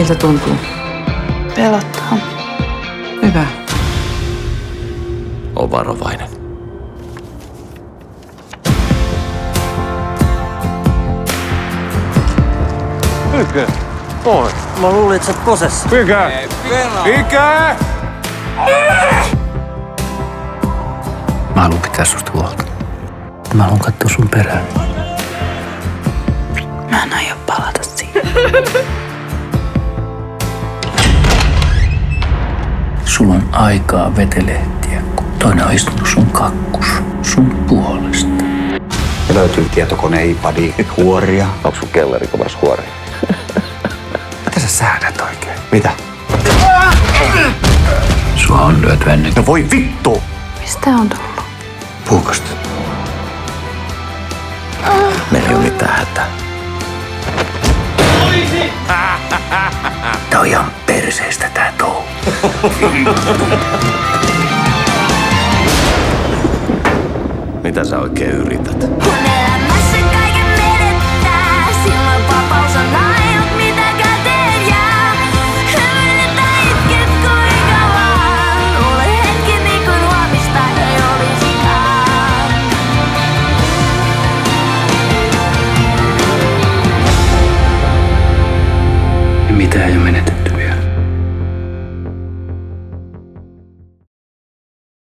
Miltä tuntuu? Pelottaa. Hyvä. On varovainen. Mikä? Moi. Mä luulin, että sä oot posessa. Mikä? Mikä? Mä haluan pitää susta huolta. Mä haluan katsoa sun perään. Mä en aio palata siihen. Sulla on aikaa vetelehtiä, kun toinen on istunut sun kakkus sun puolesta. Ja löytyy tietokone, iPadi, huoria. Onko sun kellari kovas huori? Mitä sä säädät oikein? Mitä? Sua on lyöty ennen. No voi vittu! Mistä on tullut? Puukosta. Meillä ei ole mitään hätää. Tää on ihan perseestä tää touhu. Mitä sä oikein yrität? Kun elämä